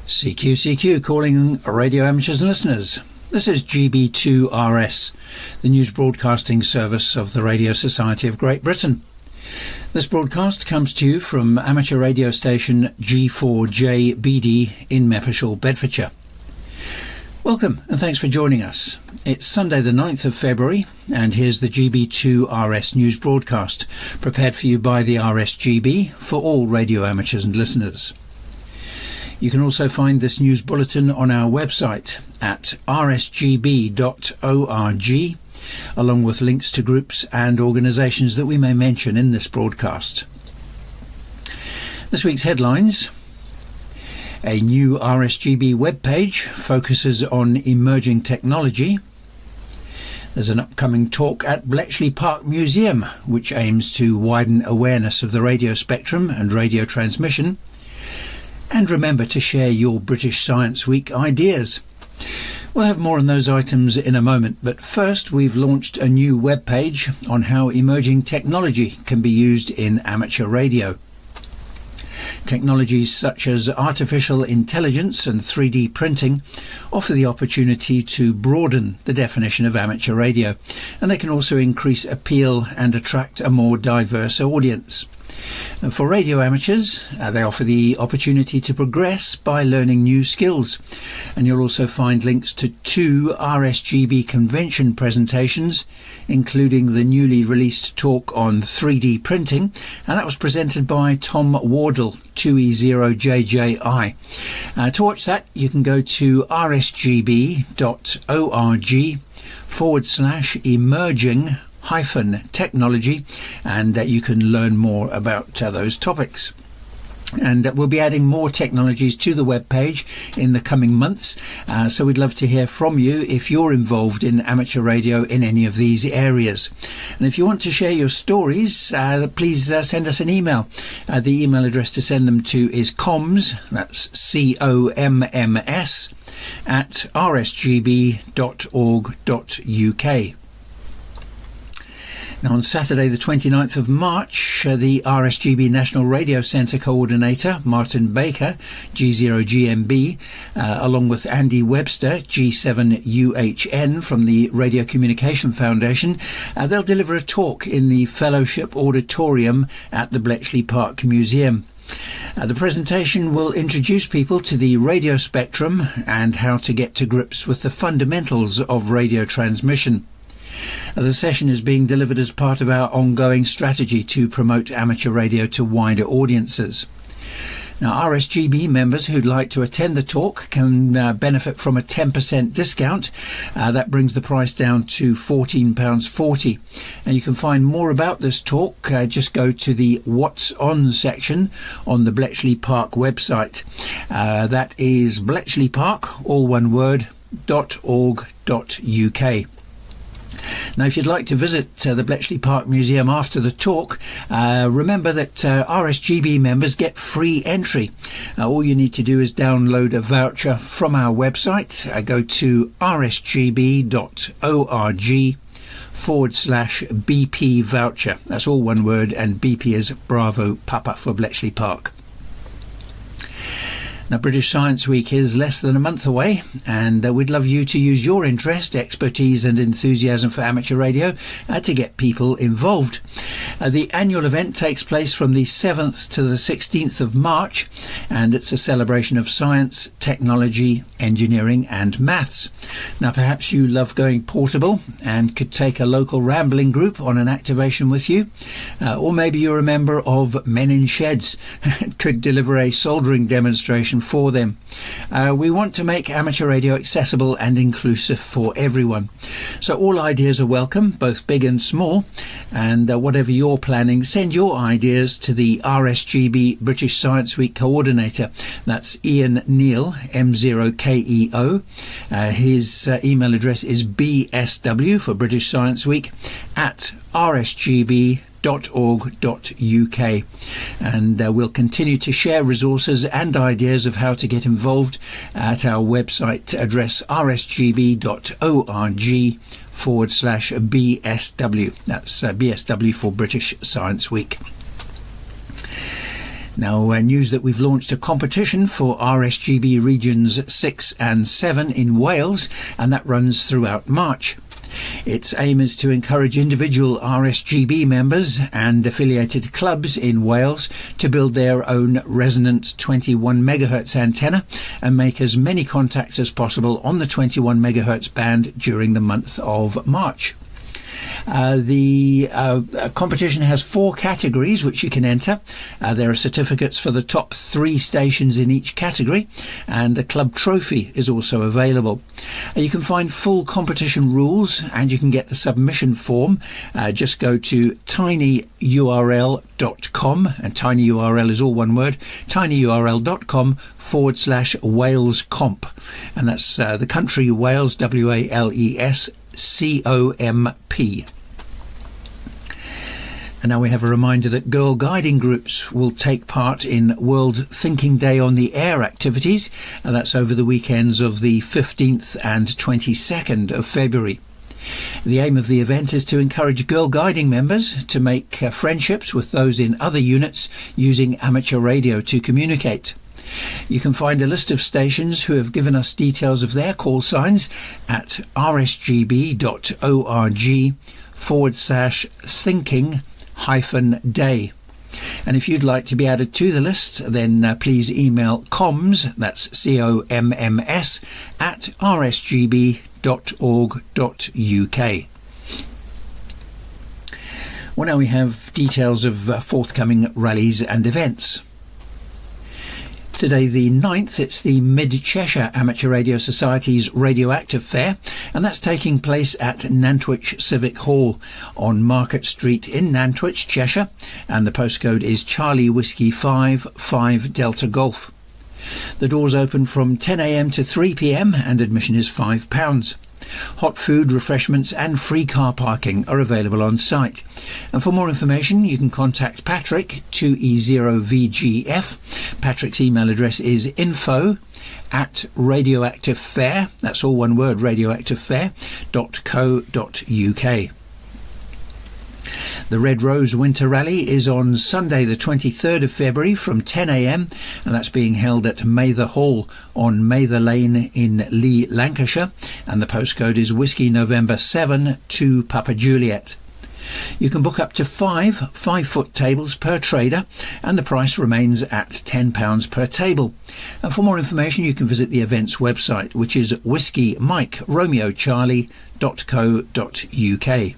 CQ calling radio amateurs and listeners. This is GB2RS, the news broadcasting service of the Radio Society of Great Britain. This broadcast comes to you from amateur radio station G4JBD in Mapleshall, Bedfordshire. Welcome and thanks for joining us. It's Sunday the 9th of February and here's the GB2RS news broadcast prepared for you by the RSGB for all radio amateurs and listeners. You can also find this news bulletin on our website at rsgb.org, along with links to groups and organisations that we may mention in this broadcast. This week's headlines: a new RSGB webpage focuses on emerging technology. There's an upcoming talk at Bletchley Park Museum which aims to widen awareness of the radio spectrum and radio transmission. And remember to share your British Science Week ideas. We'll have more on those items in a moment, but first we've launched a new webpage on how emerging technology can be used in amateur radio. Technologies such as artificial intelligence and 3D printing offer the opportunity to broaden the definition of amateur radio, and they can also increase appeal and attract a more diverse audience. For radio amateurs, they offer the opportunity to progress by learning new skills, and you'll also find links to 2 RSGB convention presentations, including the newly released talk on 3D printing, and that was presented by Tom Wardle, 2E0JJI. To watch that, you can go to rsgb.org/emerging technology, and you can learn more about those topics. And we'll be adding more technologies to the web page in the coming months, so we'd love to hear from you if you're involved in amateur radio in any of these areas. And if you want to share your stories, please send us an email. The email address to send them to is comms, that's COMMS, at rsgb.org.uk. Now, on Saturday the 29th of March, the RSGB National Radio Centre coordinator, Martin Baker, G0GMB, along with Andy Webster, G7UHN from the Radio Communication Foundation, they'll deliver a talk in the Fellowship Auditorium at the Bletchley Park Museum. The presentation will introduce people to the radio spectrum and how to get to grips with the fundamentals of radio transmission. The session is being delivered as part of our ongoing strategy to promote amateur radio to wider audiences. Now, RSGB members who'd like to attend the talk can benefit from a 10% discount. That brings the price down to £14.40. And you can find more about this talk. Just go to the What's On section on the Bletchley Park website. That is Bletchley Park, all one word, .org.uk. Now, if you'd like to visit the Bletchley Park Museum after the talk, remember that RSGB members get free entry. All you need to do is download a voucher from our website. Go to rsgb.org/BP voucher. That's all one word, and BP is Bravo Papa for Bletchley Park. Now, British Science Week is less than a month away, and we'd love you to use your interest, expertise and enthusiasm for amateur radio to get people involved. The annual event takes place from the 7th to the 16th of March, and it's a celebration of science, technology, engineering and maths. Now, perhaps you love going portable and could take a local rambling group on an activation with you, or maybe you're a member of Men in Sheds and could deliver a soldering demonstration for them. We want to make amateur radio accessible and inclusive for everyone. So all ideas are welcome, both big and small, and whatever you're planning, send your ideas to the RSGB British Science Week coordinator. That's Ian Neal, M0KEO. His email address is bsw for British Science Week at rsgb.org.uk, and we'll continue to share resources and ideas of how to get involved at our website address rsgb.org/BSW. That's BSW for British Science Week. Now, news that we've launched a competition for RSGB Regions 6 and 7 in Wales, and that runs throughout March. Its aim is to encourage individual RSGB members and affiliated clubs in Wales to build their own resonant 21 MHz antenna and make as many contacts as possible on the 21 MHz band during the month of March. The competition has 4 categories which you can enter. There are certificates for the top 3 stations in each category, and a club trophy is also available. You can find full competition rules and you can get the submission form. Just go to tinyurl.com, and tinyurl is all one word, tinyurl.com/Wales Comp, and that's the country Wales, WALES COMP. And now we have a reminder that girl guiding groups will take part in World Thinking Day on the Air activities, and that's over the weekends of the 15th and 22nd of February. The aim of the event is to encourage girl guiding members to make friendships with those in other units using amateur radio to communicate. You can find a list of stations who have given us details of their call signs at rsgb.org/thinking-day. And if you'd like to be added to the list, then please email comms, that's COMMS, at rsgb.org.uk. Well, now we have details of forthcoming rallies and events. Today the 9th, it's the Mid-Cheshire Amateur Radio Society's Radioactive Fair, and that's taking place at Nantwich Civic Hall on Market Street in Nantwich, Cheshire, and the postcode is Charlie Whiskey 5 Delta Golf. The doors open from 10 a.m. to 3 p.m. and admission is £5. Hot food, refreshments and free car parking are available on site. And for more information you can contact Patrick, 2E0VGF. Patrick's email address is info@radioactivefair, that's all one word, radioactivefair.co.uk. The Red Rose Winter Rally is on Sunday the 23rd of February from 10 a.m. and that's being held at Mather Hall on Mather Lane in Lee, Lancashire, and the postcode is Whiskey November 7 to Papa Juliet. You can book up to 5 5-foot tables per trader, and the price remains at £10 per table. And for more information you can visit the event's website, which is whiskeyMikeRomeoCharlie.co.uk.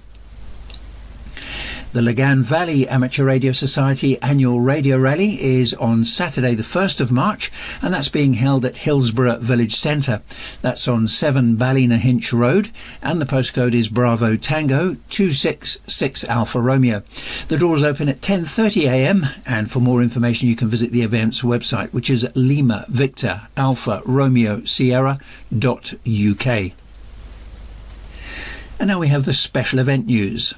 The Lagan Valley Amateur Radio Society annual radio rally is on Saturday the 1st of March, and that's being held at Hillsborough Village Centre. That's on 7 Ballynahinch Road, and the postcode is Bravo Tango 266 Alpha Romeo. The doors open at 10:30 a.m, and for more information you can visit the event's website, which is Lima Victor Alpha Romeo Sierra.uk. And now we have the special event news.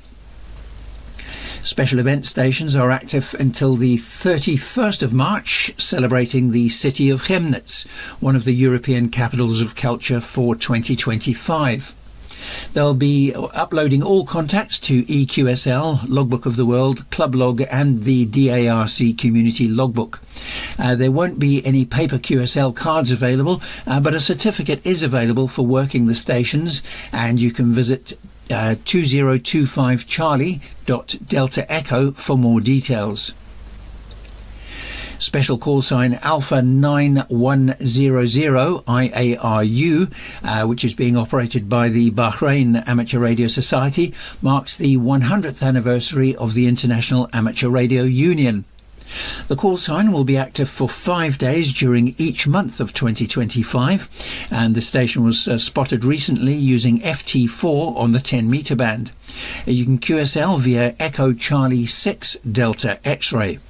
Special event stations are active until the 31st of March, celebrating the city of Chemnitz, one of the European capitals of culture for 2025. They'll be uploading all contacts to EQSL, Logbook of the World, Club Log and the DARC Community Logbook. There won't be any paper QSL cards available, but a certificate is available for working the stations, and you can visit 2025charlie.Delta Echo for more details. Special call sign Alpha 9100 IARU, which is being operated by the Bahrain Amateur Radio Society, marks the 100th anniversary of the International Amateur Radio Union. The call sign will be active for 5 days during each month of 2025, and the station was spotted recently using FT4 on the 10-metre band. You can QSL via Echo Charlie 6 Delta X-ray.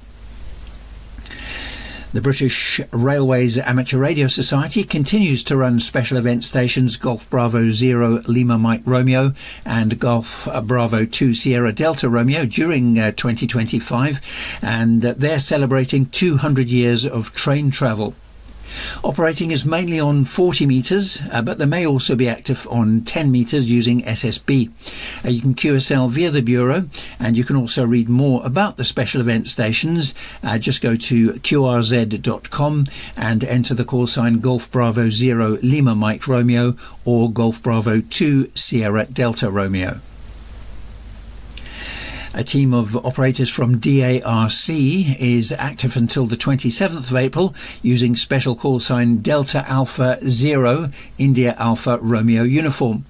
The British Railways Amateur Radio Society continues to run special event stations Golf Bravo 0 Lima Mike Romeo and Golf Bravo 2 Sierra Delta Romeo during 2025, and they're celebrating 200 years of train travel. Operating is mainly on 40 metres, but they may also be active on 10 metres using SSB. You can QSL via the Bureau, and you can also read more about the special event stations. Just go to qrz.com and enter the call sign Golf Bravo 0 Lima Mike Romeo or Golf Bravo 2 Sierra Delta Romeo. A team of operators from DARC is active until the 27th of April using special call sign Delta Alpha 0 India Alpha Romeo uniform.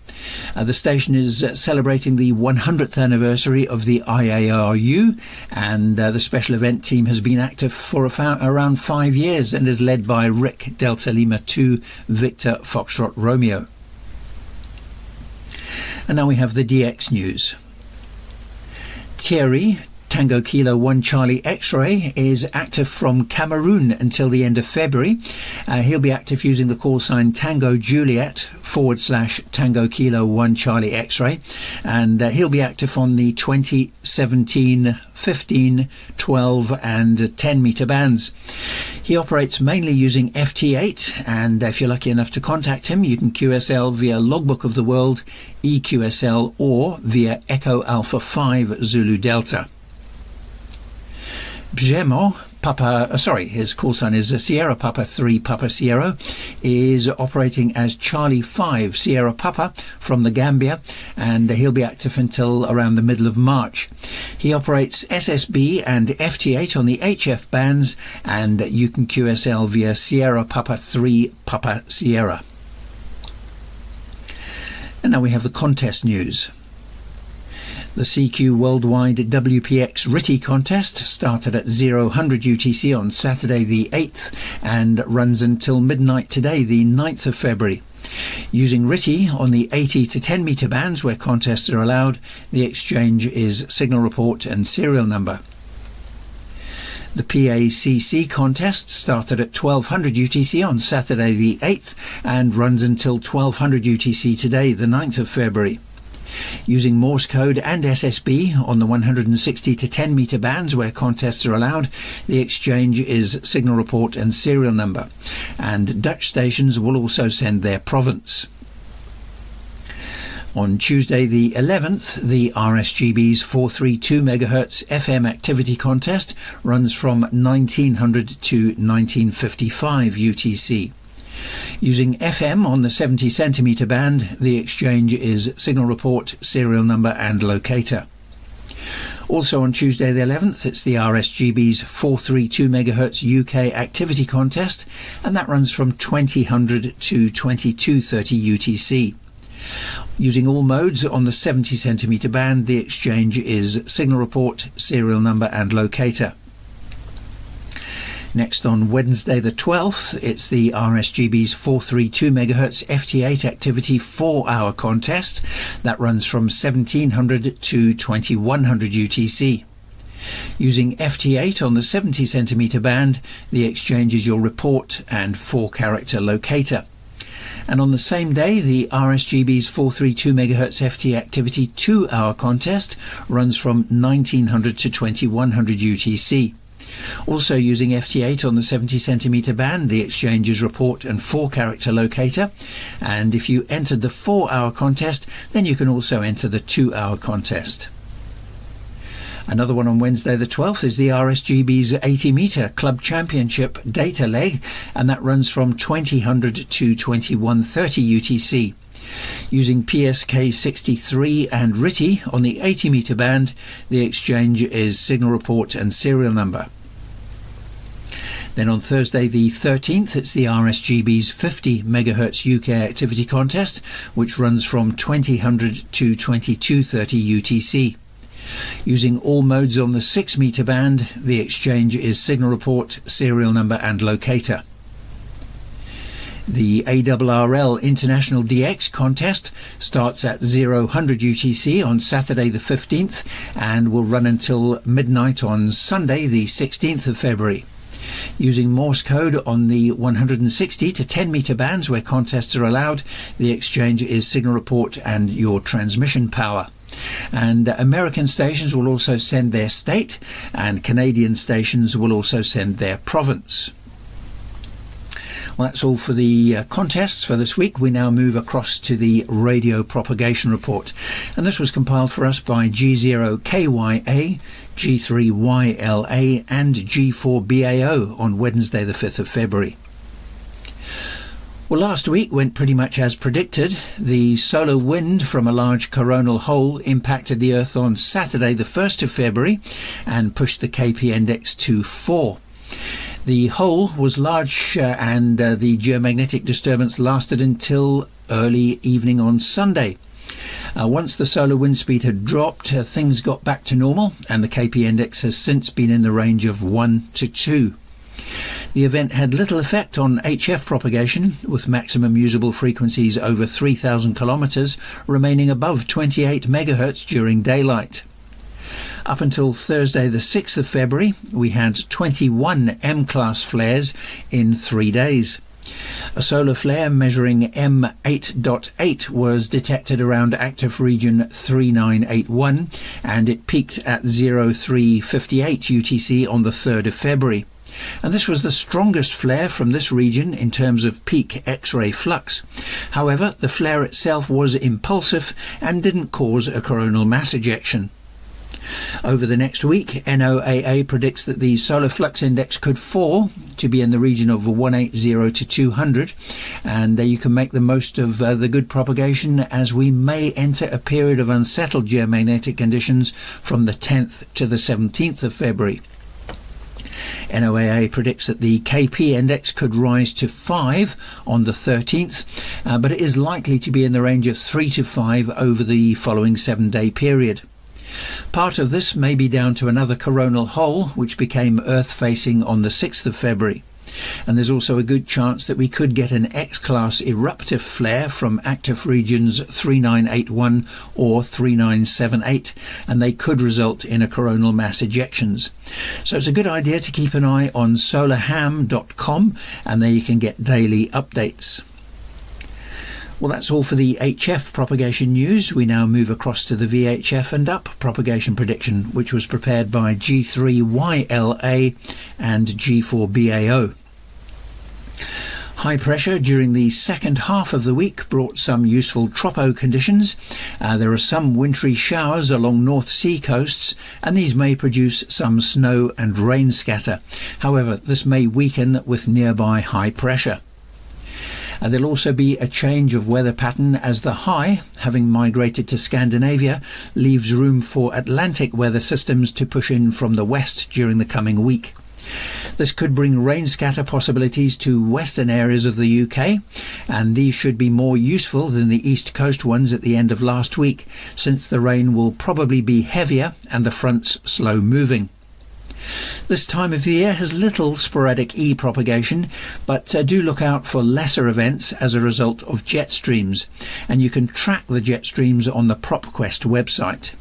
The station is celebrating the 100th anniversary of the IARU, and the special event team has been active for around 5 years and is led by Rick Delta Lima 2 Victor Foxtrot Romeo. And now we have the DX news. Thierry, Tango Kilo 1 Charlie X-Ray, is active from Cameroon until the end of February. He'll be active using the call sign Tango Juliet / Tango Kilo 1 Charlie X-Ray, and he'll be active on the 20, 17, 15, 12 and 10 metre bands. He operates mainly using FT8, and if you're lucky enough to contact him, you can QSL via Logbook of the World, EQSL, or via Echo Alpha 5 Zulu Delta. Bjemo, his call sign is Sierra Papa 3 Papa Sierra, is operating as Charlie 5 Sierra Papa from the Gambia, and he'll be active until around the middle of March. He operates SSB and FT8 on the HF bands, and you can QSL via Sierra Papa 3 Papa Sierra. And now we have the contest news. The CQ Worldwide WPX RTTY contest started at 0000 UTC on Saturday the 8th and runs until midnight today, the 9th of February. Using RTTY on the 80 to 10 metre bands where contests are allowed, the exchange is signal report and serial number. The PACC contest started at 1200 UTC on Saturday the 8th and runs until 1200 UTC today, the 9th of February. Using Morse code and SSB on the 160 to 10 metre bands where contests are allowed, the exchange is signal report and serial number, and Dutch stations will also send their province. On Tuesday the 11th, the RSGB's 432 MHz FM activity contest runs from 1900 to 1955 UTC. Using FM on the 70 centimetre band, the exchange is signal report, serial number and locator. Also on Tuesday the 11th, it's the RSGB's 432 MHz UK activity contest, and that runs from 2000 to 2230 UTC. Using all modes on the 70 centimetre band, the exchange is signal report, serial number and locator. Next on Wednesday the 12th, it's the RSGB's 432 MHz FT8 activity 4-hour contest that runs from 1700 to 2100 UTC. Using FT8 on the 70 centimetre band, the exchange is your report and 4-character locator. And on the same day, the RSGB's 432 MHz FT activity 2-hour contest runs from 1900 to 2100 UTC. Also using FT8 on the 70 centimetre band, the exchange is report and 4-character locator. And if you entered the 4-hour contest, then you can also enter the 2-hour contest. Another one on Wednesday the 12th is the RSGB's 80 metre Club Championship data leg, and that runs from 2000 to 2130 UTC. Using PSK 63 and RTTY on the 80 metre band, the exchange is signal report and serial number. Then on Thursday the 13th, it's the RSGB's 50 MHz UK activity contest, which runs from 2000 to 2230 UTC. Using all modes on the 6 metre band, the exchange is signal report, serial number and locator. The ARRL International DX contest starts at 0000 UTC on Saturday the 15th and will run until midnight on Sunday the 16th of February. Using Morse code on the 160 to 10 metre bands where contests are allowed, the exchange is signal report and your transmission power. And American stations will also send their state, and Canadian stations will also send their province. Well, that's all for the contests for this week. We now move across to the radio propagation report. And this was compiled for us by G0KYA, G3YLA and G4BAO on Wednesday the 5th of February. Well, last week went pretty much as predicted. The solar wind from a large coronal hole impacted the Earth on Saturday the 1st of February and pushed the KP index to 4. The hole was large and the geomagnetic disturbance lasted until early evening on Sunday. Once the solar wind speed had dropped, things got back to normal and the KP index has since been in the range of 1 to 2. The event had little effect on HF propagation, with maximum usable frequencies over 3,000 kilometers remaining above 28 megahertz during daylight. Up until Thursday the 6th of February, we had 21 M-class flares in 3 days. A solar flare measuring M8.8 was detected around active region 3981 and it peaked at 0358 UTC on the 3rd of February. And this was the strongest flare from this region in terms of peak X-ray flux. However, the flare itself was impulsive and didn't cause a coronal mass ejection. Over the next week, NOAA predicts that the solar flux index could fall to be in the region of 180 to 200, and you can make the most of the good propagation as we may enter a period of unsettled geomagnetic conditions from the 10th to the 17th of February. NOAA predicts that the KP index could rise to 5 on the 13th, but it is likely to be in the range of 3 to 5 over the following 7-day period. Part of this may be down to another coronal hole which became Earth-facing on the 6th of February. And there's also a good chance that we could get an X-class eruptive flare from active regions 3981 or 3978, and they could result in a coronal mass ejections. So it's a good idea to keep an eye on solarham.com, and there you can get daily updates. Well, that's all for the HF propagation news. We now move across to the VHF and up propagation prediction, which was prepared by G3YLA and G4BAO. High pressure during the second half of the week brought some useful tropo conditions. There are some wintry showers along North Sea coasts, and these may produce some snow and rain scatter. However, this may weaken with nearby high pressure. There'll also be a change of weather pattern as the high, having migrated to Scandinavia, leaves room for Atlantic weather systems to push in from the west during the coming week. This could bring rain scatter possibilities to western areas of the UK, and these should be more useful than the east coast ones at the end of last week, since the rain will probably be heavier and the fronts slow moving. This time of the year has little sporadic E-propagation, but do look out for lesser events as a result of jet streams, and you can track the jet streams on the PropQuest website.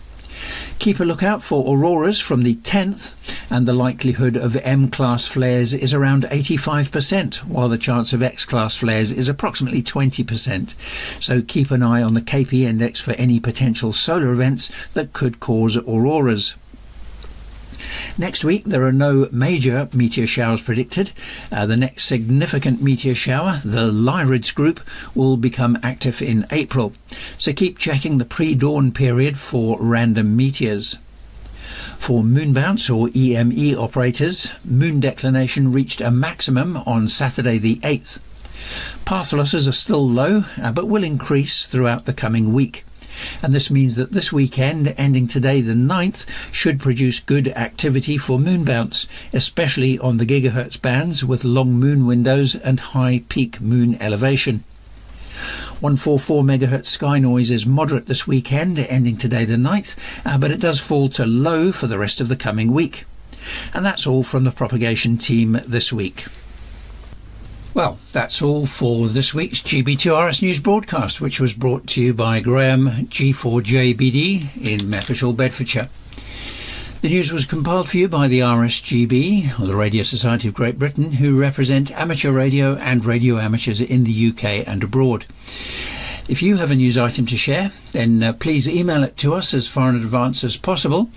Keep a lookout for auroras from the 10th, and the likelihood of M-class flares is around 85%, while the chance of X-class flares is approximately 20%. So keep an eye on the KP index for any potential solar events that could cause auroras. Next week there are no major meteor showers predicted. The next significant meteor shower, the Lyrids group, will become active in April. So keep checking the pre-dawn period for random meteors. For moon bounce or EME operators, moon declination reached a maximum on Saturday the 8th. Path losses are still low, but will increase throughout the coming week. And this means that this weekend, ending today the 9th, should produce good activity for moon bounce, especially on the gigahertz bands with long moon windows and high peak moon elevation. 144 megahertz sky noise is moderate this weekend, ending today the 9th, but it does fall to low for the rest of the coming week. And that's all from the propagation team this week. Well, that's all for this week's GB2RS News broadcast, which was brought to you by Graham, G4JBD in Macclesfield, Bedfordshire. The news was compiled for you by the RSGB, or the Radio Society of Great Britain, who represent amateur radio and radio amateurs in the UK and abroad. If you have a news item to share, then please email it to us as far in advance as possible,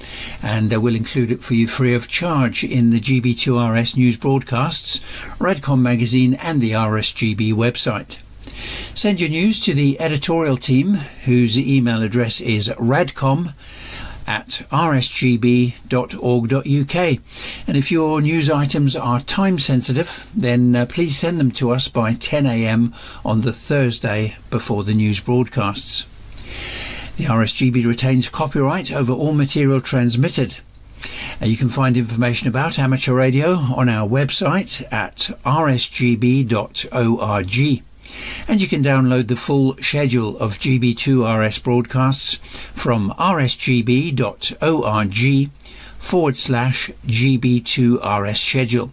and we'll include it for you free of charge in the GB2RS news broadcasts, Radcom magazine and the RSGB website. Send your news to the editorial team, whose email address is radcom@rsgb.org.uk. And if your news items are time sensitive, then please send them to us by 10 a.m. on the Thursday before the news broadcasts. The RSGB retains copyright over all material transmitted. You can find information about amateur radio on our website at rsgb.org. And you can download the full schedule of GB2RS broadcasts from rsgb.org/GB2RS schedule.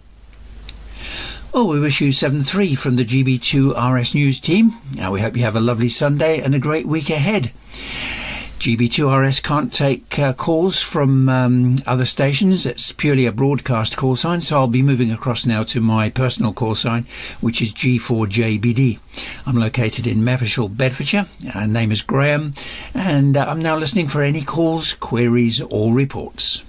Well, we wish you 7-3 from the GB2RS news team. Now, we hope you have a lovely Sunday and a great week ahead. GB2RS can't take calls from other stations. It's purely a broadcast call sign, so I'll be moving across now to my personal call sign, which is G4JBD. I'm located in Mapleshall, Bedfordshire. Name is Graham, and I'm now listening for any calls, queries or reports.